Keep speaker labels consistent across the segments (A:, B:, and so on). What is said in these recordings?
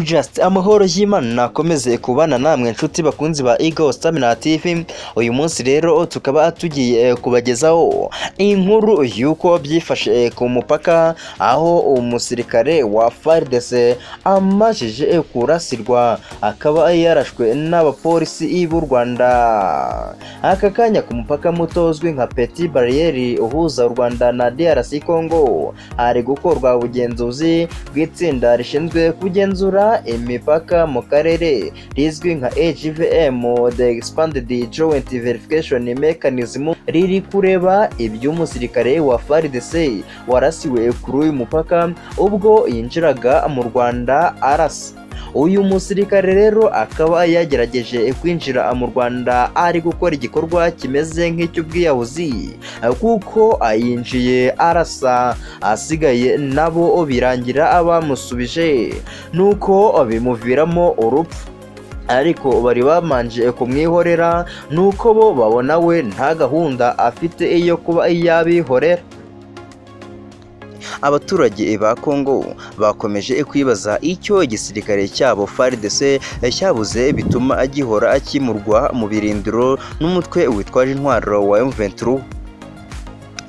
A: Just amahoro y'Imana nakomeze kubana namwe inshuti bakunzi ba Eagle Stamina TV. Uyu munsi rero tukaba tugiye kubagezaho inkuru y'uko byifashe ku mupaka, aho umusirikare wa FARDC amajije kurasirwa akaba yarashwe n'abapolisi b'u Rwanda. Aka kanya ku mupaka mutozwi nka Petit Barriere uhuza u Rwanda na DRC Congo hari gukorwa ubugenzuzi bw'itsinda rishinzwe kugenzura imipaka mu karere rizwi nka HVM, the Expanded Joint Verification Mechanism, riri kureba iby'umusirikare wa FARDC warasiwe kuri uyu mupaka ubwo yinjiraga mu Rwanda arasa. Uyu musirikare rero akaba yagerageje kwinjira mu Rwanda ari gukora igikorwa kimeze nk'icy'ubwiyahuzi, kuko ayinjiye arasa, asigaye nabo birangira abamusubije nuko bimuviramo urupfu. Ariko bari bamanje kumwihorera nuko bo babona we nta gahunda afite yo kuba yabihorera. Abaturage ba Congo bakomeje kwibaza icyo igisirikare cyabo FARDC cyabuze bituma agihora akimurwa mu birindiro n'umutwe witwaje intwaro wa M23.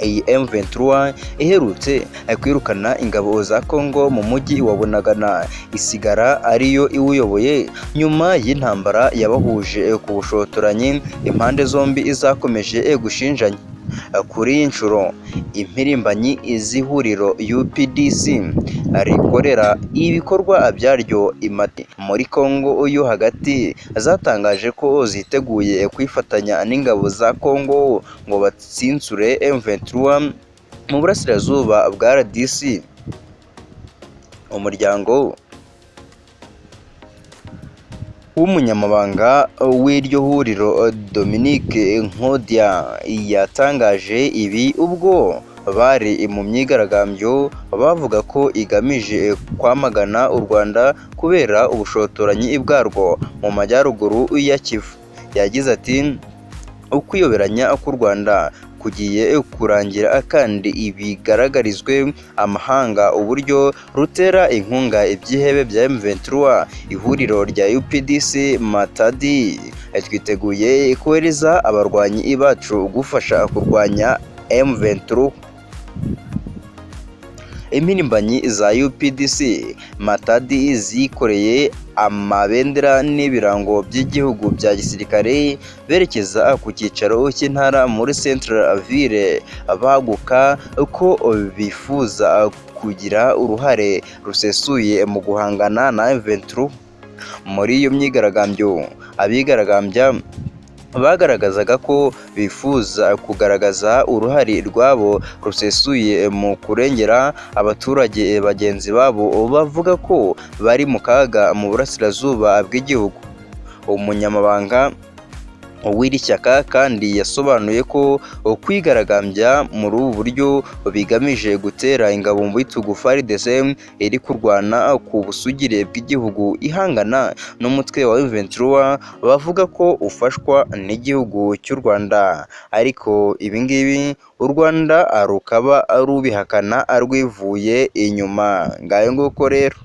A: Iyi M23 iherutse kwirukana ingabo za Congo mu mujyi wa Bunagana, isigara ariyo iwuyoboye nyuma y'intambara yabahuje ku bushotoranyi impande zombi izakomeje gushinjanya. Kuri iyi nshuro impirimbanyi izihuriro UPDC rikorera ibikorwa byaryo imati muri Congo yo hagati zatangaje ko ziteguye kwifatanya n'ingabo za Congo ngo batsinsure M23 mu burasirazuba bwa RDC. Umuryango w'umunyamabanga w'iryo huriro Dominique Nkodia yatangaje ibi ubwo bari mu myigaragambyo bavuga ko igamije kwamagana u Rwanda kubera ubushotoranyi bwarwo mu majyaruguru ya Kivu. Yagize ati ukwiyoberanya k'u Rwanda kugiye kurangira kandi ibigaragarizwe amahanga uburyo rutera inkunga ibyihebe bya M23. Ihuriro rya UPDC Matadi twiteguye kohereza abarwanyi bacu gufasha kurwanya M23. Impirimbanyi za UPDC Matadi zikoreye amabendera n'ibirango by'igihugu bya gisirikare berekeza ku cyicaro cy'intara muri Central Ville baguka ko bifuza kugira uruhare rusesuye mu guhangana na M23. Muri iyo myigaragambyo abigaragambya bagaragazaga ko bifuza kugaragaza uruhare rwabo rusesuye mu kurengera abaturage bagenzi babo bavuga ko bari mu kaga mu burasirazuba bw'igihugu. Umunyamabanga w'iri shyaka kandi yasobanuye ko kwigaragambya muri ubu buryo bigamije gutera ingabo mu bitugu FARDC iri kurwana ku busugire bw'igihugu ihangana n'umutwe wa M23 bavuga ko ufashwa n'igihugu cy'u Rwanda. Ariko ibingibi u Rwanda rukaba rubihakana rwivuye inyuma. Ngayo nguko rero.